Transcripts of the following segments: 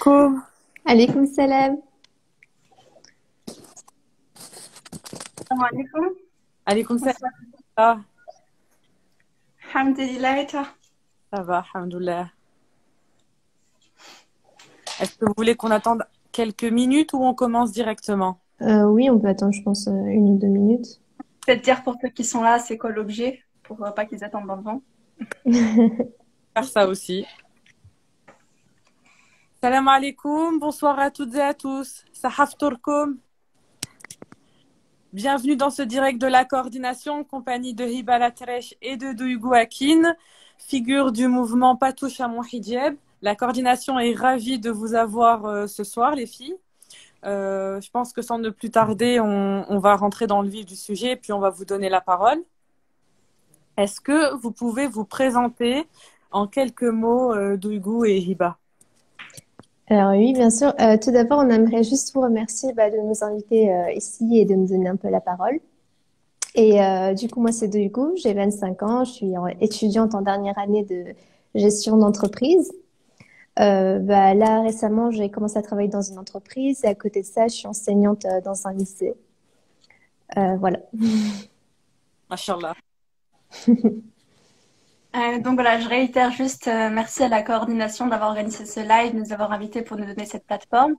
Cool. Alaykoum salam. Salam alaikum. Alaykoum salam. Bonsoir. Ah, Alhamdulillah et toi? ça va, alhamdoulilah. Est-ce que vous voulez qu'on attende quelques minutes ou on commence directement? Oui, on peut attendre, je pense, 1 ou 2 minutes. Peut-être dire pour ceux qui sont là, c'est quoi l'objet, pour pas qu'ils attendent dans le vent. Faire ça aussi. Salam alaikum, bonsoir à toutes et à tous. Sahaf Tourkoum. Bienvenue dans ce direct de la coordination en compagnie de Hiba Latresh et de Dougou Akin, figure du mouvement Pas touche à mon hijab. La coordination est ravie de vous avoir ce soir, les filles. Je pense que sans ne plus tarder, on va rentrer dans le vif du sujet et puis on va vous donner la parole. Est-ce que vous pouvez vous présenter en quelques mots, Dougou et Hiba? Alors oui, bien sûr. Tout d'abord, on aimerait juste vous remercier de nous inviter ici et de nous donner un peu la parole. Et du coup, moi, c'est Dougou, j'ai 25 ans, je suis étudiante en dernière année de gestion d'entreprise. Là, récemment, j'ai commencé à travailler dans une entreprise et à côté de ça, je suis enseignante dans un lycée. Voilà. Mashallah. Donc voilà, je réitère juste merci à la coordination d'avoir organisé ce live, de nous avoir invités pour nous donner cette plateforme.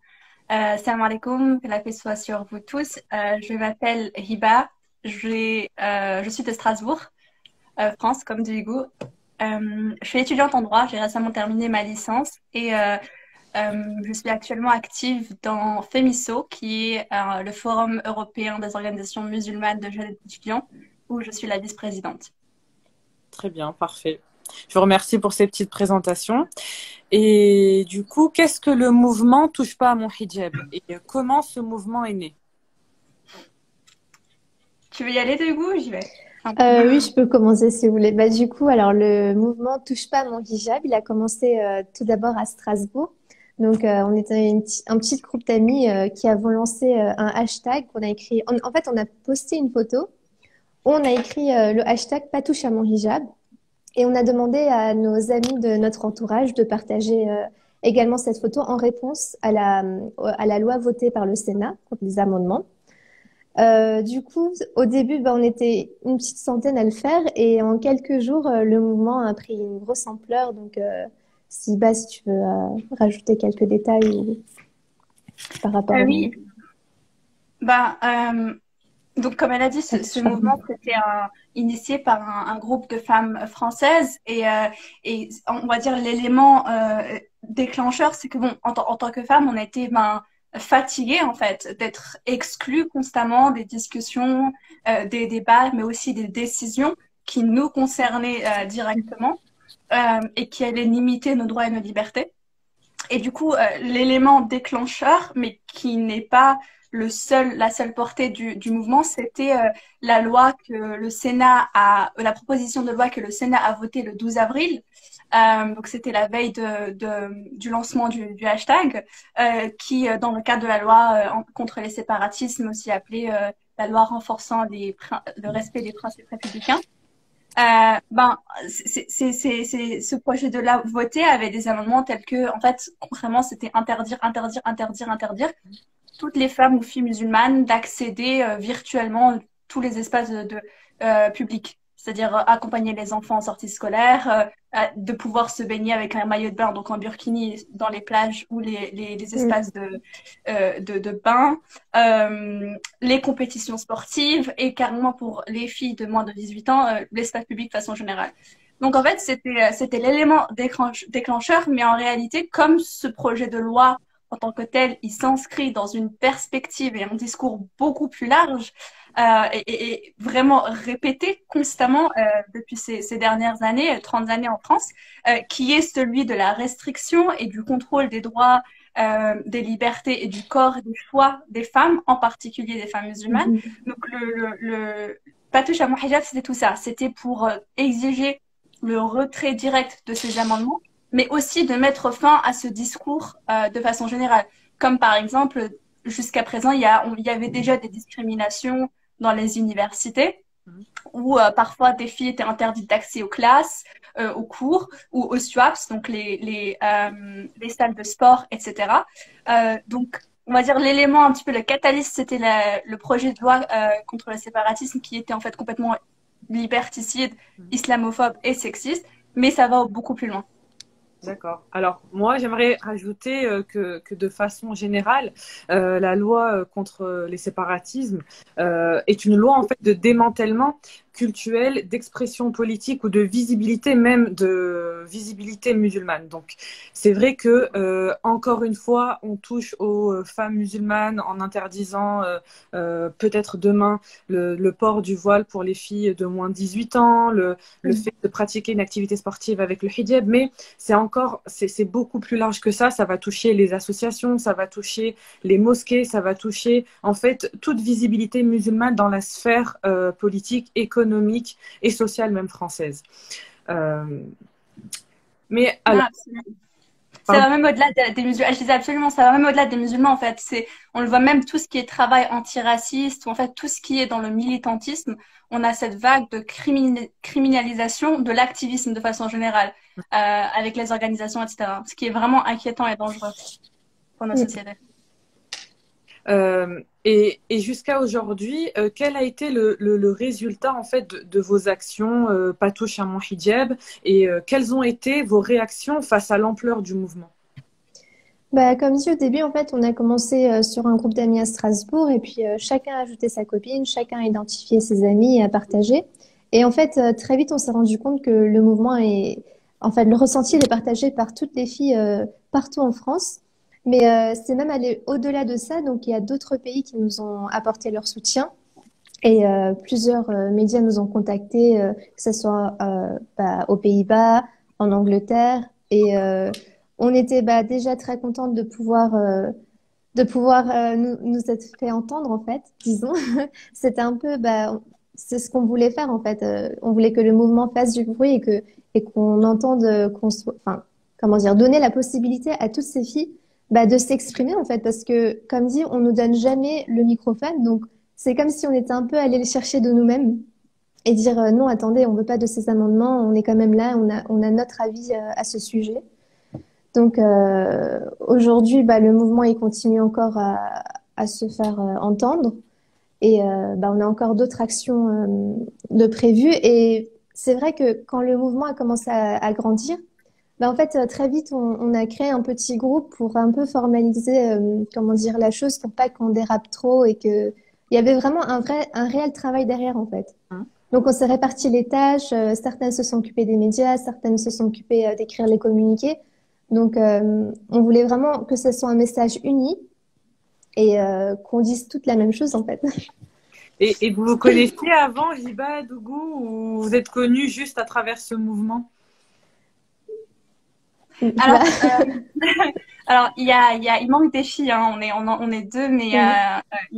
Salam alaikum, que la paix soit sur vous tous. Je m'appelle Hiba, je suis de Strasbourg, France, comme du goût. Je suis étudiante en droit, j'ai récemment terminé ma licence et je suis actuellement active dans FEMISO, qui est le Forum européen des organisations musulmanes de jeunes étudiants, où je suis la vice-présidente. Très bien, parfait. Je vous remercie pour ces petites présentations. Et du coup, qu'est-ce que le mouvement Touche pas à mon hijab et comment ce mouvement est né? Tu veux y aller, Degou? J'y vais. Oui, je peux commencer si vous voulez. Du coup, alors le mouvement Touche pas à mon hijab, il a commencé tout d'abord à Strasbourg. Donc, on était un petit groupe d'amis qui avons lancé un hashtag qu'on a écrit. En fait, on a posté une photo où on a écrit le hashtag Pas touche à mon hijab. Et on a demandé à nos amis de notre entourage de partager également cette photo en réponse à la loi votée par le Sénat contre les amendements. Du coup, au début, on était une petite centaine à le faire et en quelques jours, le mouvement a pris une grosse ampleur. Donc, si tu veux rajouter quelques détails par rapport au... Oui, bah, donc comme elle a dit, ce mouvement c'était initié par un groupe de femmes françaises et on va dire l'élément déclencheur, c'est que bon, en tant que femme, on a été fatiguées en fait d'être exclues constamment des discussions, des débats, mais aussi des décisions qui nous concernaient directement et qui allaient limiter nos droits et nos libertés. Et du coup, l'élément déclencheur, mais qui n'est pas la seule portée du mouvement, c'était la loi que le Sénat la proposition de loi que le Sénat a votée le 12 avril. Donc c'était la veille du lancement du hashtag, qui, dans le cadre de la loi contre les séparatismes, aussi appelée la loi renforçant le respect des principes républicains. Ce projet de loi voté avait des amendements tels que, en fait, concrètement, c'était interdire toutes les femmes ou filles musulmanes d'accéder virtuellement à tous les espaces publics. C'est-à-dire accompagner les enfants en sortie scolaire, de pouvoir se baigner avec un maillot de bain, donc en burkini, dans les plages ou les espaces de bain, les compétitions sportives et carrément pour les filles de moins de 18 ans, l'espace public de façon générale. Donc en fait, c'était l'élément déclencheur, mais en réalité, comme ce projet de loi en tant que tel, il s'inscrit dans une perspective et un discours beaucoup plus large et vraiment répété constamment depuis ces dernières années, 30 années en France, qui est celui de la restriction et du contrôle des droits, des libertés et du corps et du choix des femmes, en particulier des femmes musulmanes. Donc le Patouche à mon hijab, c'était tout ça. C'était pour exiger le retrait direct de ces amendements, mais aussi de mettre fin à ce discours de façon générale. Comme par exemple, jusqu'à présent, il y avait déjà des discriminations dans les universités, où parfois des filles étaient interdites d'accès aux classes, aux cours ou aux SWAPs, donc les salles de sport, etc. Donc, on va dire l'élément un petit peu le catalyste, c'était le projet de loi contre le séparatisme qui était en fait complètement liberticide, islamophobe et sexiste, mais ça va beaucoup plus loin. D'accord. Alors, moi, j'aimerais rajouter que de façon générale, la loi contre les séparatismes est une loi en fait de démantèlement culturel, d'expression politique ou de visibilité, même de visibilité musulmane. Donc, c'est vrai que encore une fois, on touche aux femmes musulmanes en interdisant peut-être demain le port du voile pour les filles de moins de 18 ans, le fait de pratiquer une activité sportive avec le hijab, mais c'est beaucoup plus large que ça. Ça va toucher les associations, ça va toucher les mosquées, ça va toucher en fait toute visibilité musulmane dans la sphère politique, économique et sociale même française. Mais alors, ça va même au-delà des musulmans. Je disais absolument, ça va même au-delà des musulmans en fait. On le voit même tout ce qui est travail antiraciste, ou en fait tout ce qui est dans le militantisme. On a cette vague de criminalisation de l'activisme de façon générale, avec les organisations, etc. Ce qui est vraiment inquiétant et dangereux pour nos sociétés. Et jusqu'à aujourd'hui, quel a été le résultat en fait de vos actions Pas touche à mon hijab et quelles ont été vos réactions face à l'ampleur du mouvement? Bah, comme dit au début, en fait, on a commencé sur un groupe d'amis à Strasbourg et puis chacun a ajouté sa copine, chacun a identifié ses amis et a partagé. Et en fait, très vite, on s'est rendu compte que le mouvement en fait, le ressenti il est partagé par toutes les filles partout en France. Mais c'est même allé au-delà de ça. Donc, il y a d'autres pays qui nous ont apporté leur soutien. Et plusieurs médias nous ont contactés, que ce soit aux Pays-Bas, en Angleterre. Et on était déjà très contente de pouvoir nous être fait entendre, en fait, disons. C'était un peu, c'est ce qu'on voulait faire, en fait. On voulait que le mouvement fasse du bruit et qu'on entende, enfin, comment dire, donner la possibilité à toutes ces filles de s'exprimer, en fait, parce que, comme dit, on nous donne jamais le microphone, donc c'est comme si on était un peu allé le chercher de nous-mêmes et dire non, attendez, on veut pas de ces amendements, on est quand même là, on a notre avis à ce sujet. Donc aujourd'hui, le mouvement il continue encore à se faire entendre et on a encore d'autres actions de prévues et c'est vrai que quand le mouvement a commencé à grandir, en fait, très vite, on a créé un petit groupe pour un peu formaliser, comment dire, la chose pour pas qu'on dérape trop et que il y avait vraiment un réel travail derrière, en fait. Donc, on s'est réparti les tâches. Certaines se sont occupées des médias, certaines se sont occupées d'écrire les communiqués. Donc, on voulait vraiment que ce soit un message uni et qu'on dise toute la même chose, en fait. Et vous vous connaissiez avant, Hiba, Dougou, ou vous êtes connus juste à travers ce mouvement? Alors, il manque des filles, hein. On est deux, mais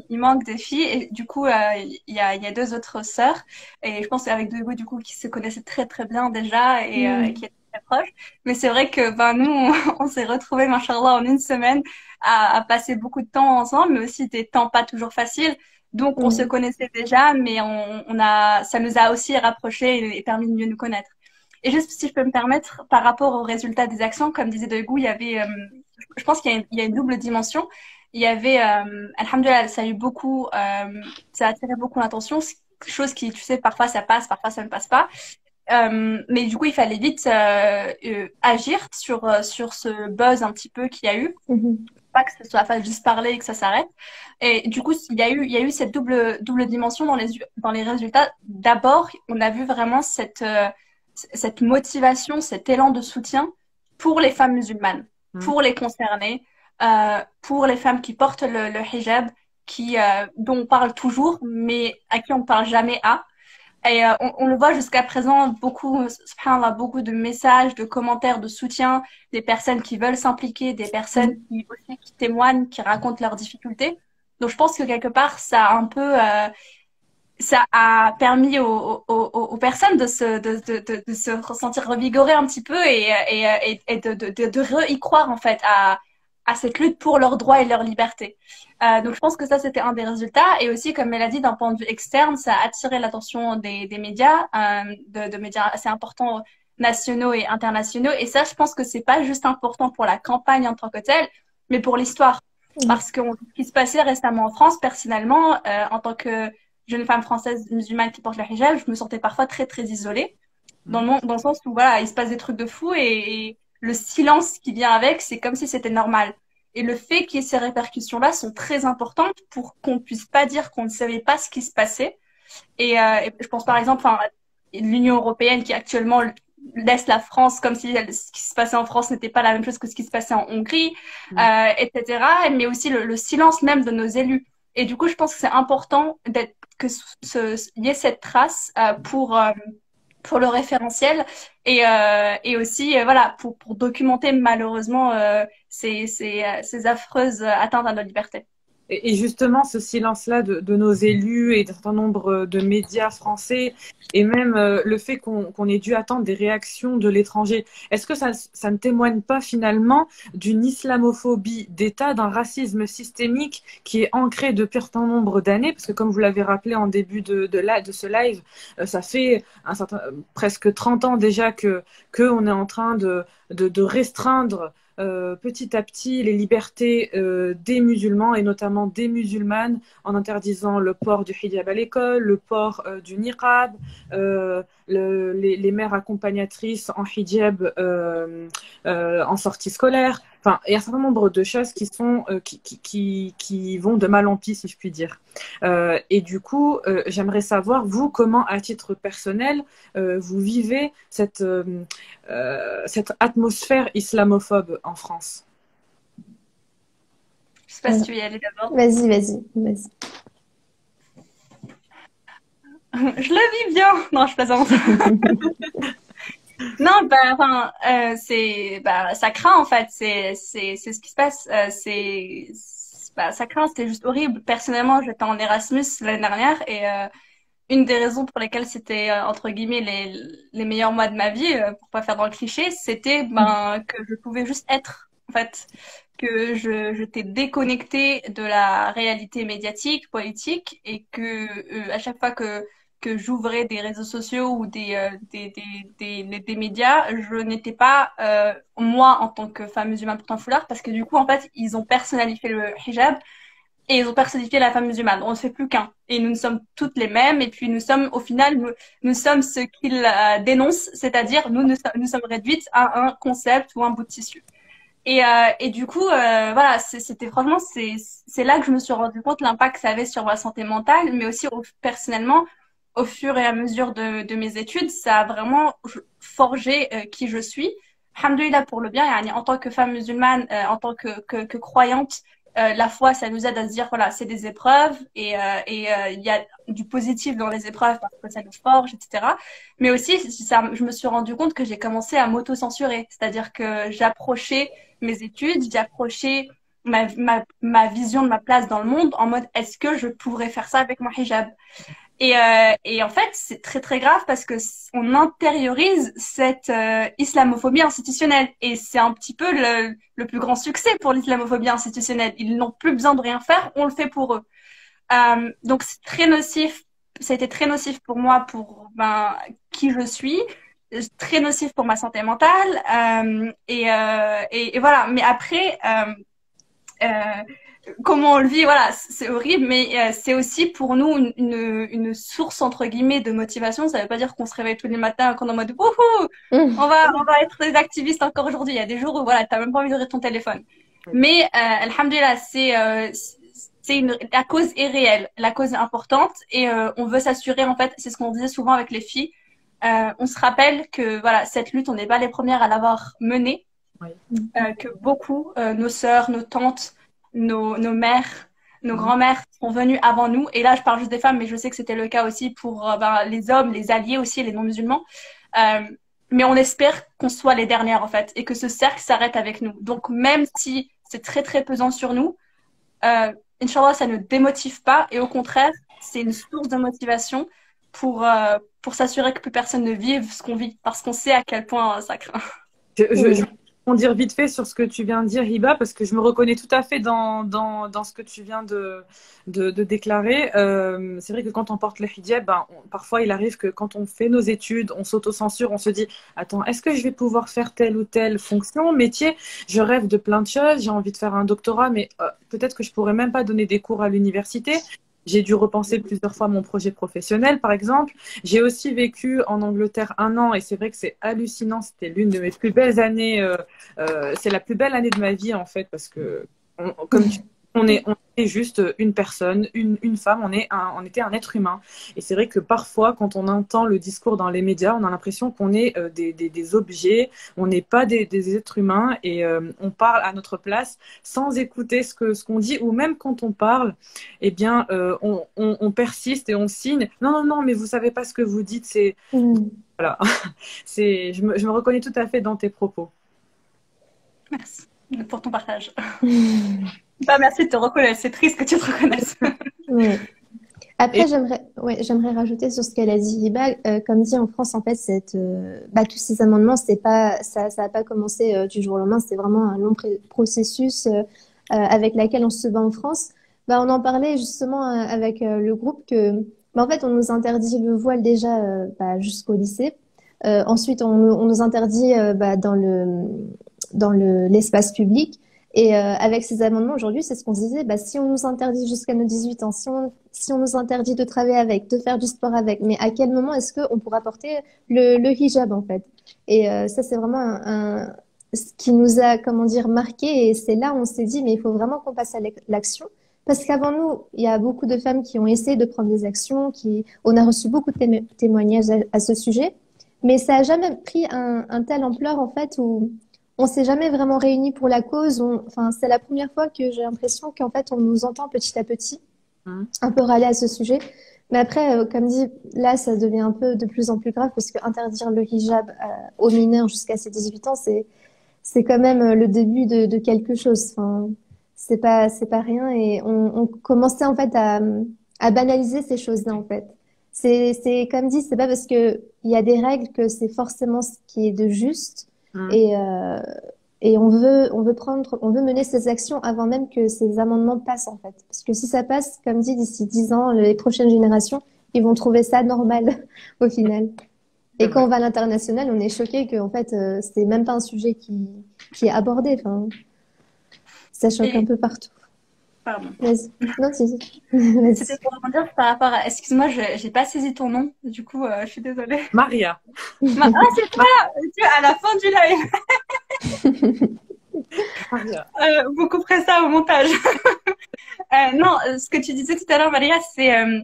il manque des filles. Et du coup, il y a deux autres sœurs. Et je pense qu'avec Dougou, du coup, qui se connaissaient très, très bien déjà et qui étaient très proches. Mais c'est vrai que, nous, on s'est retrouvés, machallah, en une semaine à passer beaucoup de temps ensemble, mais aussi des temps pas toujours faciles. Donc, on se connaissait déjà, mais ça nous a aussi rapprochés et permis de mieux nous connaître. Et juste si je peux me permettre, par rapport aux résultats des actions, comme disait Dougou, il y avait, je pense qu'il y a une double dimension. Il y avait, alhamdoulilah, ça a eu beaucoup, ça a attiré beaucoup l'attention, chose qui, tu sais, parfois ça passe, parfois ça ne passe pas. Mais du coup, il fallait vite agir sur ce buzz un petit peu qu'il y a eu. Pas que ce soit juste parler et que ça s'arrête. Et du coup, il y a eu cette double dimension dans les résultats. D'abord, on a vu vraiment cette motivation, cet élan de soutien pour les femmes musulmanes, pour les concernées, pour les femmes qui portent le hijab, dont on parle toujours, mais à qui on parle jamais à. Et on le voit jusqu'à présent, beaucoup, subhanallah, beaucoup de messages, de commentaires, de soutien, des personnes qui veulent s'impliquer, des personnes qui témoignent, qui racontent leurs difficultés. Donc je pense que quelque part, ça a un peu ça a permis aux personnes de se ressentir revigorées un petit peu et de y croire en fait à cette lutte pour leurs droits et leur liberté. Donc je pense que ça c'était un des résultats et aussi comme elle a dit d'un point de vue externe ça a attiré l'attention des médias, de médias assez importants nationaux et internationaux. Et ça, je pense que c'est pas juste important pour la campagne en tant que telle, mais pour l'histoire. Parce que ce qui se passait récemment en France, personnellement, en tant que jeune femme française musulmane qui porte le hijab, je me sentais parfois très, très isolée. Dans le sens où, voilà, il se passe des trucs de fou et le silence qui vient avec, c'est comme si c'était normal. Et le fait qu'il y ait ces répercussions-là sont très importantes pour qu'on puisse pas dire qu'on ne savait pas ce qui se passait. Et je pense par exemple, enfin, l'Union européenne qui actuellement laisse la France comme si ce qui se passait en France n'était pas la même chose que ce qui se passait en Hongrie, etc. Mais aussi le silence même de nos élus. Et du coup, je pense que c'est important que y ait cette trace pour le référentiel et aussi voilà pour documenter malheureusement ces affreuses atteintes à notre liberté. Et justement, ce silence-là de nos élus et d'un certain nombre de médias français, et même le fait qu'on ait dû attendre des réactions de l'étranger, est-ce que ça ne témoigne pas finalement d'une islamophobie d'État, d'un racisme systémique qui est ancré depuis un certain nombre d'années? Parce que comme vous l'avez rappelé en début de ce live, ça fait presque 30 ans déjà qu'on est en train de restreindre petit à petit les libertés des musulmans et notamment des musulmanes en interdisant le port du hijab à l'école, le port du niqab, les mères accompagnatrices en hijab en sortie scolaire. Enfin, il y a un certain nombre de choses qui sont qui vont de mal en pis, si je puis dire. Et du coup, j'aimerais savoir, vous, comment, à titre personnel, vous vivez cette atmosphère islamophobe en France? Je sais pas si tu veux y aller d'abord. Vas-y. Je le vis bien. Non, je plaisante. Non, ça craint en fait. C'est ce qui se passe. Ça craint. C'était juste horrible. Personnellement, j'étais en Erasmus l'année dernière et une des raisons pour lesquelles c'était entre guillemets les meilleurs mois de ma vie, pour pas faire dans le cliché, c'était que je pouvais juste être en fait, que j'étais déconnectée de la réalité médiatique, politique, et que à chaque fois que j'ouvrais des réseaux sociaux ou des médias, je n'étais pas moi en tant que femme musulmane portant foulard, parce que du coup en fait ils ont personnalisé le hijab. Et ils ont personnifié la femme musulmane. On ne fait plus qu'un. Et nous sommes toutes les mêmes. Et puis nous sommes, au final, nous sommes ce qu'ils dénoncent, c'est-à-dire nous sommes réduites à un concept ou un bout de tissu. Et du coup, voilà, c'était franchement, c'est là que je me suis rendu compte l'impact que ça avait sur ma santé mentale, mais aussi personnellement, au fur et à mesure de mes études, ça a vraiment forgé qui je suis. Alhamdoulilah pour le bien. En tant que femme musulmane, en tant que croyante, la foi, ça nous aide à se dire, voilà, c'est des épreuves et il y a du positif dans les épreuves parce que ça nous forge, etc. Mais aussi, je me suis rendu compte que j'ai commencé à m'auto-censurer. C'est-à-dire que j'approchais mes études, j'approchais ma vision de ma place dans le monde en mode, est-ce que je pourrais faire ça avec mon hijab? Et en fait, c'est très très grave parce que on intériorise cette islamophobie institutionnelle et c'est un petit peu le plus grand succès pour l'islamophobie institutionnelle. Ils n'ont plus besoin de rien faire, on le fait pour eux. Donc c'est très nocif. Ça a été très nocif pour moi, pour qui je suis, très nocif pour ma santé mentale. Et voilà. Mais après. Comment on le vit, voilà, c'est horrible, mais c'est aussi pour nous une source entre guillemets de motivation. Ça veut pas dire qu'on se réveille tous les matins qu'on est en mode wouhou, on va être des activistes encore aujourd'hui. Il y a des jours où voilà, t'as même pas envie d'ouvrir ton téléphone. Mais alhamdoulilah, la cause est réelle, la cause est importante et on veut s'assurer en fait, c'est ce qu'on disait souvent avec les filles. On se rappelle que voilà, cette lutte, on n'est pas les premières à l'avoir menée, que beaucoup, nos sœurs, nos tantes, nos mères, nos grands-mères sont venues avant nous. Et là, je parle juste des femmes, mais je sais que c'était le cas aussi pour les hommes, les alliés aussi, les non-musulmans. Mais on espère qu'on soit les dernières, en fait, et que ce cercle s'arrête avec nous. Donc, même si c'est très, très pesant sur nous, Inch'Allah, ça ne démotive pas. Et au contraire, c'est une source de motivation pour s'assurer que plus personne ne vive ce qu'on vit. Parce qu'on sait à quel point ça craint. dire vite fait sur ce que tu viens de dire, Hiba, parce que je me reconnais tout à fait dans ce que tu viens de déclarer. C'est vrai que quand on porte le hijab, parfois il arrive que quand on fait nos études, on s'autocensure, on se dit, attends, est-ce que je vais pouvoir faire telle ou telle fonction, métier? Je rêve de plein de choses, j'ai envie de faire un doctorat, mais peut-être que je pourrais même pas donner des cours à l'université. J'ai dû repenser plusieurs fois mon projet professionnel, par exemple. J'ai aussi vécu en Angleterre 1 an et c'est vrai que c'est hallucinant. C'était l'une de mes plus belles années. C'est la plus belle année de ma vie, en fait, parce que, comme tu on est juste une personne, une femme, on était un être humain. Et c'est vrai que parfois, quand on entend le discours dans les médias, on a l'impression qu'on est des objets, on n'est pas des êtres humains et on parle à notre place sans écouter ce qu'on dit, ou même quand on parle, eh bien, on persiste et on signe. Non, non, non, mais vous savez pas ce que vous dites, c'est... Voilà. Je me reconnais tout à fait dans tes propos. Merci pour ton partage. Merci de te reconnaître. C'est triste que tu te reconnaisses. Ouais. Après, j'aimerais rajouter sur ce qu'elle a dit, Hiba. Comme dit en France, en fait, tous ces amendements, ça a pas commencé du jour au lendemain. C'est vraiment un long processus avec laquelle on se bat en France. On en parlait justement avec le groupe que, en fait, on nous interdit le voile déjà jusqu'au lycée. Ensuite, on nous interdit dans l'espace public. Et avec ces amendements aujourd'hui, c'est ce qu'on se disait, si on nous interdit jusqu'à nos 18 ans, si on nous interdit de travailler avec, de faire du sport avec, mais à quel moment est-ce qu'on pourra porter le hijab en fait? Et ça, c'est vraiment ce qui nous a, comment dire, marqué. Et c'est là où on s'est dit, mais il faut vraiment qu'on passe à l'action. Parce qu'avant nous, il y a beaucoup de femmes qui ont essayé de prendre des actions, on a reçu beaucoup de témoignages à ce sujet, mais ça n'a jamais pris un telle ampleur en fait où on s'est jamais vraiment réunis pour la cause. C'est la première fois que j'ai l'impression qu'en fait, on nous entend petit à petit, un peu râler à ce sujet. Mais après, comme dit, là, ça devient un peu de plus en plus grave parce que interdire le hijab aux mineurs jusqu'à ses 18 ans, c'est quand même le début de quelque chose. Enfin, c'est pas rien. Et on commençait en fait à banaliser ces choses-là, en fait. C'est comme dit, c'est pas parce que il y a des règles que c'est forcément ce qui est de juste. Et on veut mener ces actions avant même que ces amendements passent, en fait. Parce que si ça passe, comme dit, d'ici 10 ans, les prochaines générations, ils vont trouver ça normal, au final. Et quand on va à l'international, on est choqué que, en fait, c'est même pas un sujet qui est abordé. Enfin, ça choque un peu partout. Pardon. Vas-y. Non, vas-y. C'était pour rebondir par rapport à... Excuse-moi, j'ai pas saisi ton nom. Du coup, je suis désolée. Maria. Ah, c'est toi! À la fin du live. Maria. Vous couperez ça au montage. Non, ce que tu disais tout à l'heure, Maria,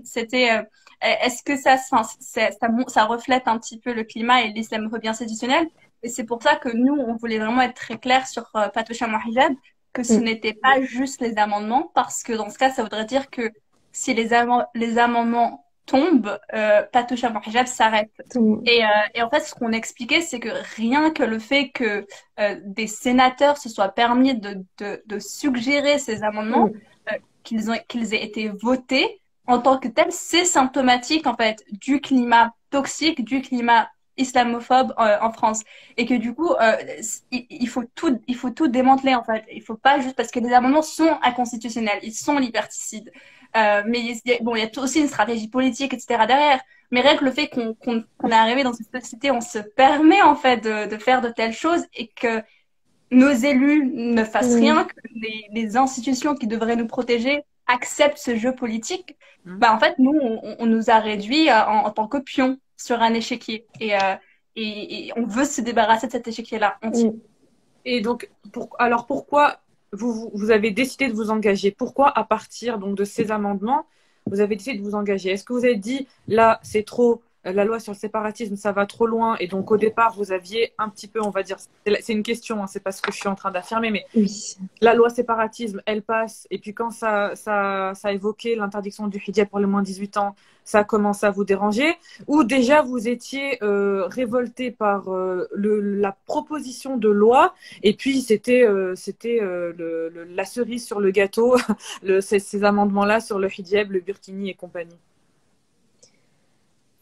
c'était... est-ce que ça reflète un petit peu le climat et l'islamophobie institutionnelle? Et c'est pour ça que nous, on voulait vraiment être très clair sur Patoucha Mohijab, que ce n'était pas juste les amendements, parce que dans ce cas, ça voudrait dire que si les amendements tombent, Patoucha Mohijab s'arrête. Et en fait, ce qu'on expliquait, c'est que rien que le fait que des sénateurs se soient permis de suggérer ces amendements, qu'ils aient été votés en tant que tels, c'est symptomatique en fait du climat toxique, du climat islamophobe en France, et que du coup il faut tout démanteler en fait. Il faut pas juste parce que les amendements sont inconstitutionnels, ils sont liberticides, mais il y a aussi une stratégie politique, etc. derrière. Mais rien que le fait qu'on est arrivé dans cette société, on se permet en fait de faire de telles choses et que nos élus ne fassent rien, que les institutions qui devraient nous protéger acceptent ce jeu politique. En fait, nous, on nous a réduits en tant que pions sur un échiquier. Et on veut se débarrasser de cet échiquier-là. Et donc, alors pourquoi vous avez décidé de vous engager? Pourquoi, à partir donc, de ces amendements, vous avez décidé de vous engager? Est-ce que vous avez dit, là, c'est trop, la loi sur le séparatisme, ça va trop loin, et donc au départ, vous aviez un petit peu, on va dire, c'est une question, hein, c'est pas ce que je suis en train d'affirmer, mais la loi séparatisme, elle passe, et puis quand ça a évoqué l'interdiction du hijab pour les moins de 18 ans, ça a commencé à vous déranger, ou déjà vous étiez révolté par la proposition de loi, et puis c'était la cerise sur le gâteau, ces amendements-là sur le hijab, le burkini et compagnie?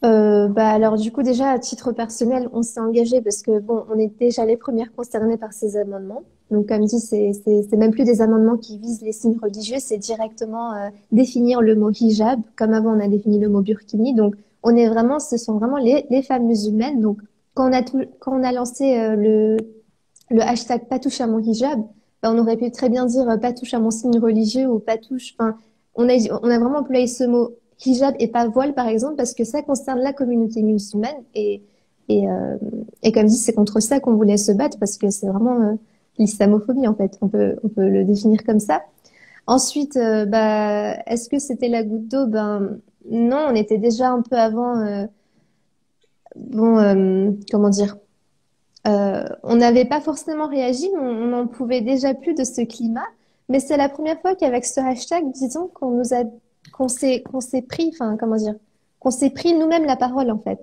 Alors du coup déjà à titre personnel on s'est engagé parce que bon on est déjà les premières concernées par ces amendements donc comme dit c'est même plus des amendements qui visent les signes religieux c'est directement définir le mot hijab comme avant on a défini le mot burkini donc on est vraiment ce sont vraiment les femmes musulmanes donc quand on a lancé le hashtag pas touche à mon hijab ben, on aurait pu très bien dire pas touche à mon signe religieux ou pas touche enfin on a vraiment employé ce mot hijab et pas voile, par exemple, parce que ça concerne la communauté musulmane et, euh, et comme dit, c'est contre ça qu'on voulait se battre parce que c'est vraiment l'islamophobie, en fait. On peut le définir comme ça. Ensuite, est-ce que c'était la goutte d'eau? Ben, non, on était déjà un peu avant, comment dire? On n'avait pas forcément réagi, on n'en pouvait déjà plus de ce climat, mais c'est la première fois qu'avec ce hashtag, disons, qu'on s'est pris, enfin, comment dire, qu'on s'est pris nous-mêmes la parole, en fait.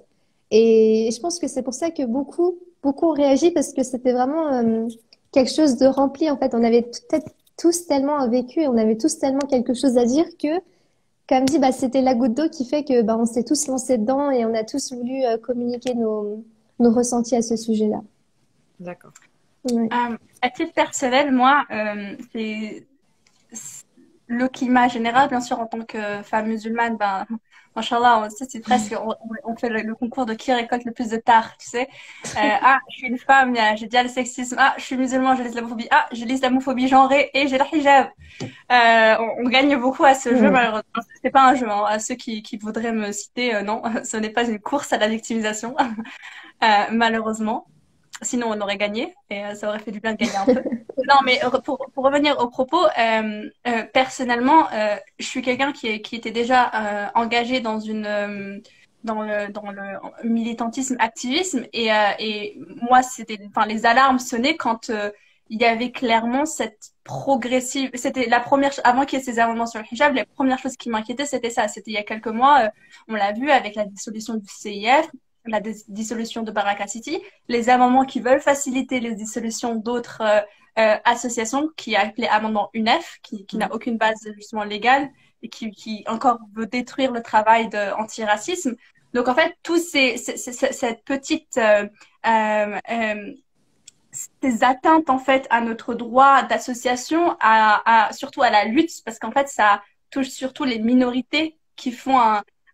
Et je pense que c'est pour ça que beaucoup ont réagi parce que c'était vraiment quelque chose de rempli, en fait. On avait peut-être tous tellement vécu et on avait tous tellement quelque chose à dire que, comme dit, bah, c'était la goutte d'eau qui fait que, bah, on s'est tous lancés dedans et on a tous voulu communiquer nos ressentis à ce sujet-là. D'accord. Ouais. À titre personnel, moi, le climat général, bien sûr, en tant que femme musulmane, ben, machallah, c'est presque, on fait le concours de qui récolte le plus de tard, tu sais. Je suis une femme, j'ai déjà le sexisme. Je suis musulmane, j'ai l'islamophobie. J'ai l'islamophobie genrée et j'ai le hijab. On gagne beaucoup à ce jeu, Ouais. malheureusement. C'est pas un jeu, hein. À ceux qui voudraient me citer, non, ce n'est pas une course à la victimisation, malheureusement. Sinon, on aurait gagné et ça aurait fait du bien de gagner un peu. Non, mais pour revenir au propos, personnellement, je suis quelqu'un qui était déjà engagé dans le militantisme, activisme et moi, enfin, les alarmes sonnaient quand il y avait clairement cette progressive. C'était la première, avant qu'il y ait ces amendements sur le hijab, la première chose qui m'inquiétait, c'était ça. C'était il y a quelques mois, on l'a vu avec la dissolution du CIF, la dissolution de Baraka City, les amendements qui veulent faciliter les dissolutions d'autres associations, qui est appelée amendement UNEF, qui n'a aucune base justement légale et qui encore veut détruire le travail d'antiracisme. Donc en fait, cette petite ces atteintes en fait à notre droit d'association, surtout à la lutte, parce qu'en fait ça touche surtout les minorités qui font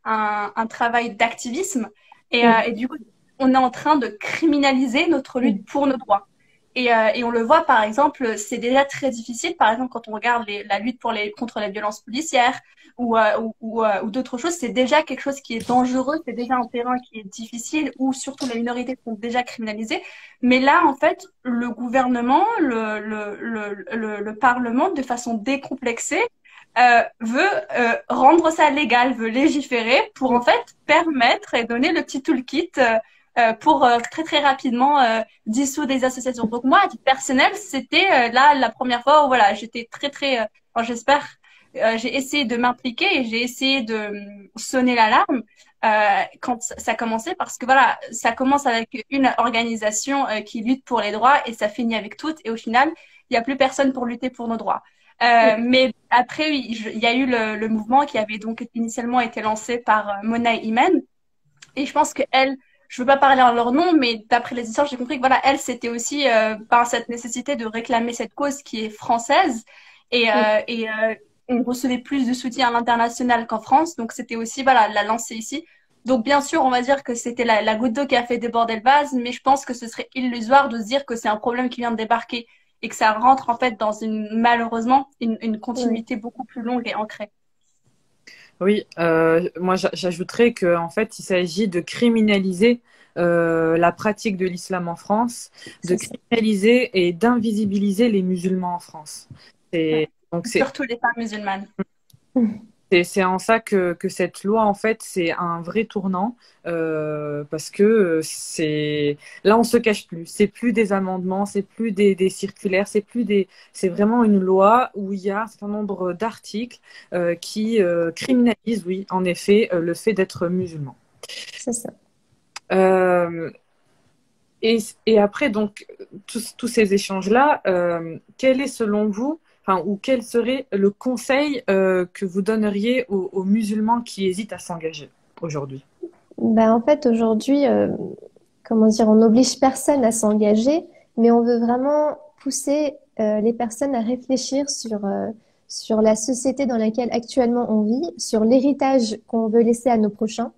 un travail d'activisme et du coup on est en train de criminaliser notre lutte pour nos droits. Et on le voit, par exemple, c'est déjà très difficile, par exemple, quand on regarde la lutte contre les violences policières ou d'autres choses, c'est déjà quelque chose qui est dangereux, c'est déjà un terrain qui est difficile, où surtout les minorités sont déjà criminalisées. Mais là, en fait, le gouvernement, le Parlement, de façon décomplexée, veut rendre ça légal, veut légiférer pour en fait permettre et donner le petit toolkit pour très très rapidement dissoudre des associations. Donc moi, à titre personnel, c'était là la première fois où voilà, j'étais très très, j'espère, j'ai essayé de m'impliquer et j'ai essayé de sonner l'alarme quand ça commençait parce que voilà, ça commence avec une organisation qui lutte pour les droits et ça finit avec toutes et au final, il n'y a plus personne pour lutter pour nos droits. Mais après, oui, il y a eu le mouvement qui avait donc initialement été lancé par Mona Imen et je pense que elle, je veux pas parler en leur nom, mais d'après les histoires, j'ai compris que voilà, elle, c'était aussi par cette nécessité de réclamer cette cause qui est française et on recevait plus de soutien à l'international qu'en France, donc c'était aussi voilà la lancer ici. Donc bien sûr, on va dire que c'était la goutte d'eau qui a fait déborder le vase, mais je pense que ce serait illusoire de se dire que c'est un problème qui vient de débarquer et que ça rentre en fait dans malheureusement une continuité beaucoup plus longue et ancrée. Oui, moi j'ajouterais qu'en fait, il s'agit de criminaliser la pratique de l'islam en France, de criminaliser et d'invisibiliser les musulmans en France. Donc surtout les femmes musulmanes. C'est en ça que cette loi, en fait, c'est un vrai tournant parce que là, on se cache plus. C'est plus des amendements, c'est plus des circulaires, c'est vraiment une loi où il y a un certain nombre d'articles qui criminalisent, oui, en effet, le fait d'être musulman. C'est ça. Et après, donc, tous ces échanges-là, quel est selon vous, ou quel serait le conseil que vous donneriez aux musulmans qui hésitent à s'engager aujourd'hui? Ben, en fait, aujourd'hui, comment dire, on n'oblige personne à s'engager, mais on veut vraiment pousser les personnes à réfléchir sur la société dans laquelle actuellement on vit, sur l'héritage qu'on veut laisser à nos prochains.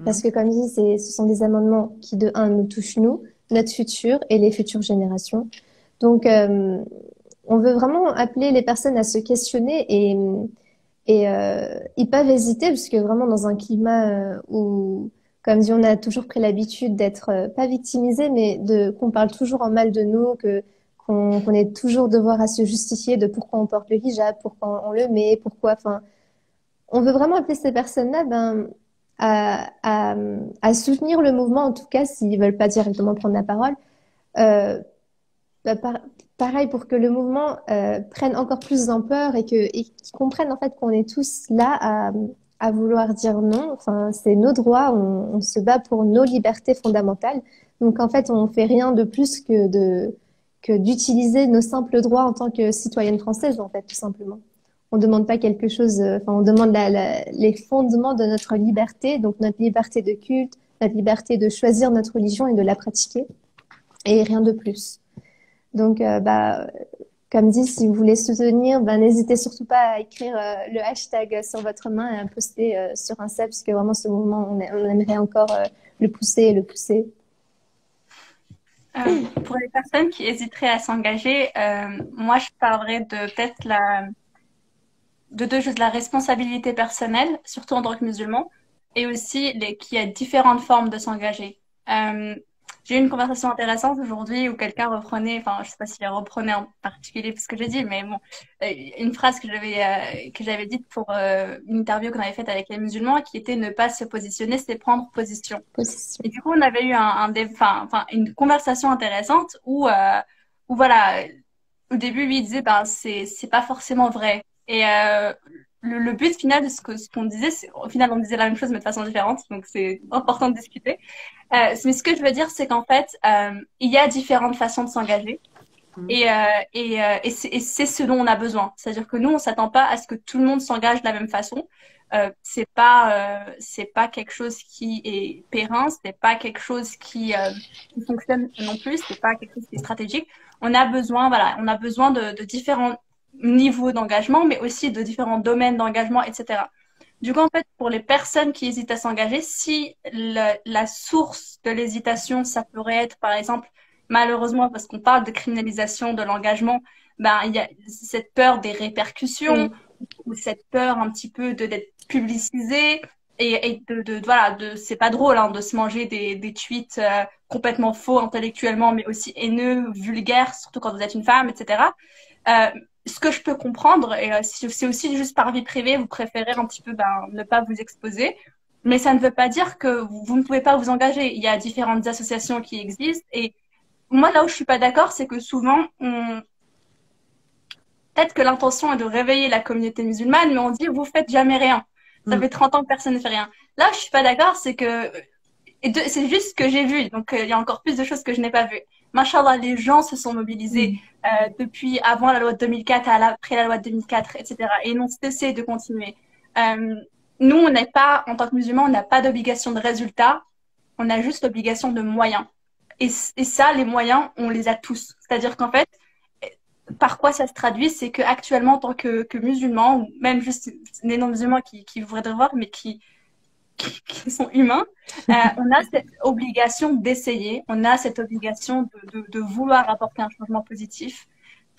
Parce que, comme dit, ce sont des amendements qui, de un, nous touchent nous, notre futur et les futures générations. Donc, on veut vraiment appeler les personnes à se questionner et ils peuvent hésiter parce que vraiment dans un climat où, comme dit, on a toujours pris l'habitude d'être pas victimisé, mais qu'on parle toujours en mal de nous, qu'on ait toujours devoir à se justifier de pourquoi on porte le hijab, pourquoi on le met, pourquoi. Enfin, on veut vraiment appeler ces personnes-là, ben, à soutenir le mouvement, en tout cas, s'ils veulent pas directement prendre la parole. Euh, bah, pareil, pour que le mouvement prenne encore plus d'ampleur et qu'ils comprennent en fait qu'on est tous là à vouloir dire non. Enfin, c'est nos droits, on se bat pour nos libertés fondamentales. Donc en fait, on fait rien de plus que d'utiliser nos simples droits en tant que citoyenne française, en fait, tout simplement. On demande pas quelque chose, enfin, on demande les fondements de notre liberté, donc notre liberté de culte, notre liberté de choisir notre religion et de la pratiquer, et rien de plus. Donc, bah, comme dit, si vous voulez soutenir, ben, n'hésitez surtout pas à écrire le hashtag sur votre main et à poster sur Insta, parce que vraiment, ce mouvement, on aimerait encore le pousser et le pousser. Pour les personnes qui hésiteraient à s'engager, moi, je parlerais de peut-être de deux choses, la responsabilité personnelle, surtout en tant que musulman, et aussi qu'il y a différentes formes de s'engager. J'ai eu une conversation intéressante aujourd'hui où quelqu'un reprenait, enfin, je sais pas s'il reprenait en particulier ce que j'ai dit, mais bon, une phrase que j'avais dite pour une interview qu'on avait faite avec les musulmans, qui était ne pas se positionner, c'est prendre position. Position. Et du coup, on avait eu une conversation intéressante où voilà, au début, lui il disait, ben, c'est pas forcément vrai. Et le but final de ce qu'on disait, au final, on disait la même chose, mais de façon différente. Donc, c'est important de discuter. Mais ce que je veux dire, c'est qu'en fait, il y a différentes façons de s'engager. Et c'est ce dont on a besoin. C'est-à-dire que nous, on s'attend pas à ce que tout le monde s'engage de la même façon. C'est pas quelque chose qui est périn, c'est pas quelque chose qui fonctionne non plus, c'est pas quelque chose qui est stratégique. On a besoin de différents niveaux d'engagement, mais aussi de différents domaines d'engagement, etc. Du coup, en fait, pour les personnes qui hésitent à s'engager, si la source de l'hésitation, ça pourrait être, par exemple, malheureusement, parce qu'on parle de criminalisation de l'engagement, ben, il y a cette peur des répercussions, ou cette peur un petit peu d'être publicisé, et voilà, c'est pas drôle, hein, de se manger des tweets complètement faux intellectuellement, mais aussi haineux, vulgaires, surtout quand vous êtes une femme, etc. Ce que je peux comprendre, et c'est aussi juste par vie privée, vous préférez un petit peu ne pas vous exposer, mais ça ne veut pas dire que vous ne pouvez pas vous engager. Il y a différentes associations qui existent, et moi, là où je suis pas d'accord, c'est que souvent, peut-être que l'intention est de réveiller la communauté musulmane, mais on dit, vous faites jamais rien. Ça fait 30 ans que personne ne fait rien. Là, je suis pas d'accord, c'est que, c'est juste ce que j'ai vu, donc il y a encore plus de choses que je n'ai pas vues. Machallah, les gens se sont mobilisés depuis avant la loi de 2004 après la loi de 2004, etc. Et ils n'ont cessé de continuer. Nous, on n'est pas, en tant que musulmans, on n'a pas d'obligation de résultat, on a juste l'obligation de moyens. Et ça, les moyens, on les a tous. C'est-à-dire qu'en fait, par quoi ça se traduit, c'est qu'actuellement, en tant que musulmans, ou même juste les non-musulmans qui voudraient voir, mais qui sont humains, on a cette obligation d'essayer, on a cette obligation de vouloir apporter un changement positif.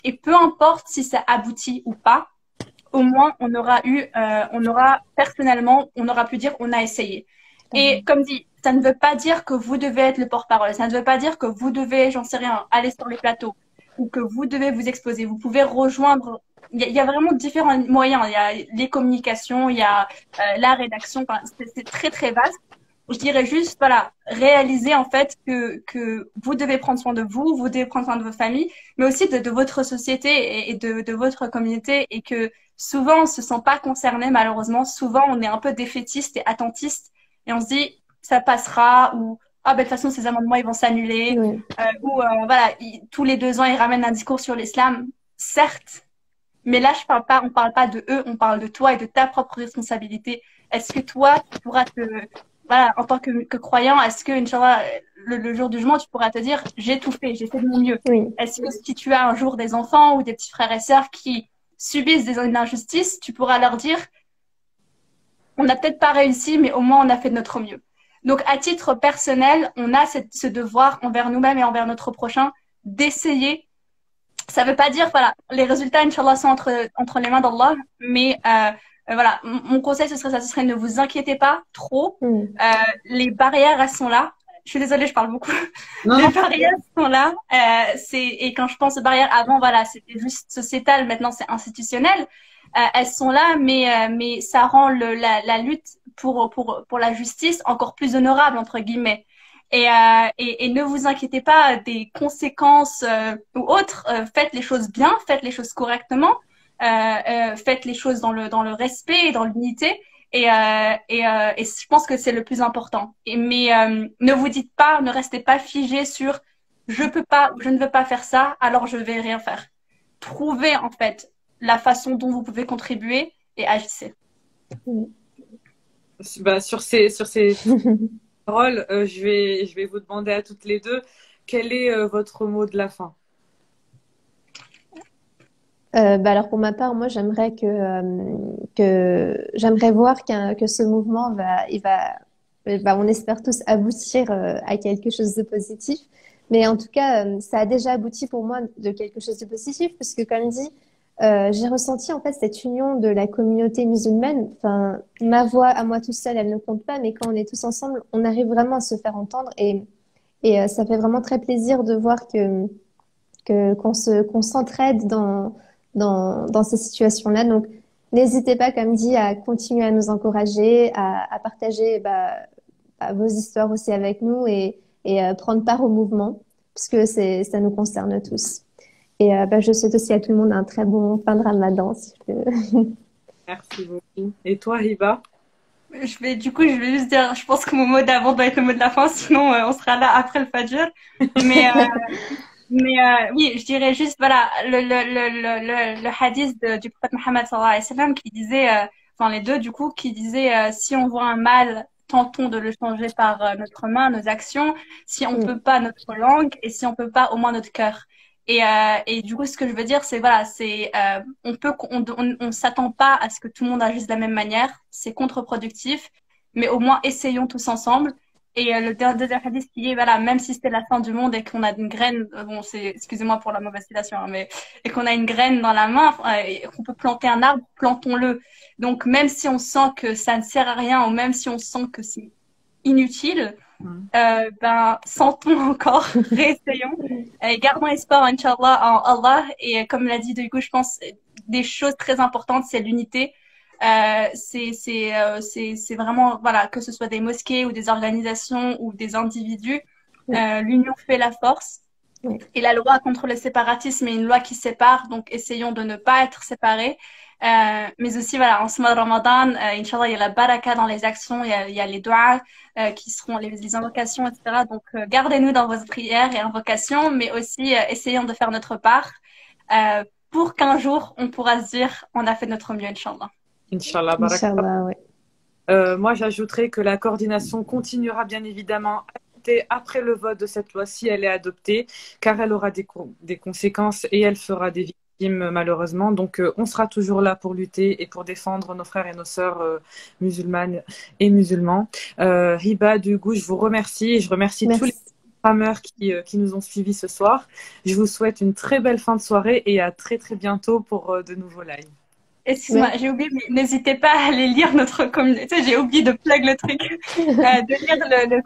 Et peu importe si ça aboutit ou pas, au moins on aura personnellement, on aura pu dire on a essayé. Et comme dit, ça ne veut pas dire que vous devez être le porte-parole, ça ne veut pas dire que vous devez, j'en sais rien, aller sur les plateaux ou que vous devez vous exposer. Vous pouvez rejoindre. Il y a vraiment différents moyens. Il y a les communications, il y a la rédaction. Enfin, c'est très très vaste. Je dirais juste, voilà, réaliser en fait que vous devez prendre soin de vous, vous devez prendre soin de votre famille, mais aussi de votre société et de votre communauté, et que souvent on se sent pas concerné malheureusement. Souvent on est un peu défaitiste et attentiste et on se dit ça passera, ou ah ben de toute façon ces amendements ils vont s'annuler, ou voilà, tous les 2 ans ils ramènent un discours sur l'islam. Certes, mais là on parle pas de eux, on parle de toi et de ta propre responsabilité. Est-ce que toi tu pourras voilà, en tant que croyant, est-ce que, Inch'Allah, le jour du jugement, tu pourras te dire, j'ai tout fait, j'ai fait de mon mieux. Oui. Est-ce que si tu as un jour des enfants ou des petits frères et sœurs qui subissent des injustices, tu pourras leur dire, on n'a peut-être pas réussi, mais au moins on a fait de notre mieux. Donc, à titre personnel, on a ce devoir envers nous-mêmes et envers notre prochain d'essayer. Ça veut pas dire, voilà, les résultats, Inch'Allah, sont entre les mains d'Allah, mais voilà, mon conseil, ce serait ne vous inquiétez pas trop. Les barrières, elles sont là. Je suis désolée, je parle beaucoup. Non, Les barrières sont là. Et quand je pense aux barrières, avant, voilà, c'était juste sociétal, maintenant c'est institutionnel. Elles sont là, mais ça rend la lutte pour la justice encore plus honorable, entre guillemets. Et ne vous inquiétez pas des conséquences ou autres. Faites les choses bien, faites les choses correctement, faites les choses dans le respect et dans l'unité. Et je pense que c'est le plus important. Mais ne vous dites pas, ne restez pas figé sur je peux pas, je ne veux pas faire ça, alors je vais rien faire. Trouvez en fait la façon dont vous pouvez contribuer et agissez. bah, sur ces paroles, je vais vous demander à toutes les deux, quel est votre mot de la fin? Bah alors pour ma part, moi j'aimerais que j'aimerais voir que ce mouvement on espère tous aboutir à quelque chose de positif. Mais en tout cas, ça a déjà abouti pour moi de quelque chose de positif, parce que comme dit, j'ai ressenti en fait cette union de la communauté musulmane. Enfin, ma voix à moi tout seul, elle ne compte pas, mais quand on est tous ensemble, on arrive vraiment à se faire entendre et ça fait vraiment très plaisir de voir qu'on s'entraide dans ces situations-là. Donc, n'hésitez pas, comme dit, à continuer à nous encourager, à partager vos histoires aussi avec nous et prendre part au mouvement, puisque ça nous concerne tous. Et je souhaite aussi à tout le monde un très bon fin de Ramadan, si je peux. Merci beaucoup. Et toi, Hiba? Je vais juste dire, je pense que mon mot d'avant doit être le mot de la fin, sinon on sera là après le Fajr. Mais oui, je dirais juste, voilà, le hadith du prophète Mohammed sallallahu alayhi wa sallam qui disait, enfin les deux du coup, qui disait, si on voit un mal, tentons de le changer par notre main, nos actions, si on peut pas notre langue, et si on peut pas au moins notre cœur. Et du coup, ce que je veux dire, c'est voilà, on s'attend pas à ce que tout le monde agisse de la même manière, c'est contre-productif, mais au moins essayons tous ensemble. Et le deuxième hadith qui est, voilà, même si c'était la fin du monde et qu'on a une graine, bon, excusez-moi pour la mauvaise citation, hein, et qu'on a une graine dans la main, et qu'on peut planter un arbre, plantons-le. Donc, même si on sent que ça ne sert à rien, ou même si on sent que c'est inutile, sentons encore, réessayons, et gardons espoir, Inch'Allah, en Allah. Et comme l'a dit Doigo, je pense, des choses très importantes, c'est l'unité. C'est vraiment, voilà, que ce soit des mosquées ou des organisations ou des individus, l'union fait la force. Et la loi contre le séparatisme est une loi qui sépare, donc essayons de ne pas être séparés. Mais aussi, voilà, en ce mois de Ramadan, Inch'Allah, il y a la baraka dans les actions, il y a les doigts qui seront les invocations, etc. Donc, gardez-nous dans vos prières et invocations, mais aussi essayons de faire notre part pour qu'un jour, on pourra se dire, on a fait notre mieux, Inch'Allah. Inch'Allah, baraka. Inch'Allah, ouais. Moi, j'ajouterais que la coordination continuera bien évidemment après le vote de cette loi si elle est adoptée, car elle aura des conséquences et elle fera des victimes malheureusement. Donc, on sera toujours là pour lutter et pour défendre nos frères et nos sœurs musulmanes et musulmans. Hiba, du coup, je vous remercie et je remercie tous les programmeurs qui nous ont suivis ce soir. Je vous souhaite une très belle fin de soirée et à très très bientôt pour de nouveaux lives. Excuse-moi, j'ai oublié, mais n'hésitez pas à aller lire notre communauté. J'ai oublié de plug le truc, de lire le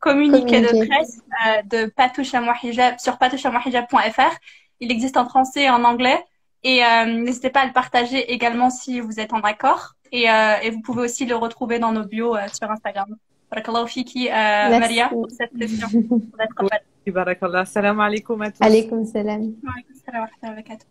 communiqué de presse de Patou Chamois Hijab sur patouchamoishijab.fr. Il existe en français et en anglais. Et n'hésitez pas à le partager également si vous êtes en accord. Et vous pouvez aussi le retrouver dans nos bios sur Instagram. Barakallahu fiki, Maria, pour cette session. Barakallah. Salam alaikum à tous. Alaikum salam. Wa alaikum salam wa rahmatullahi wa barakatuh.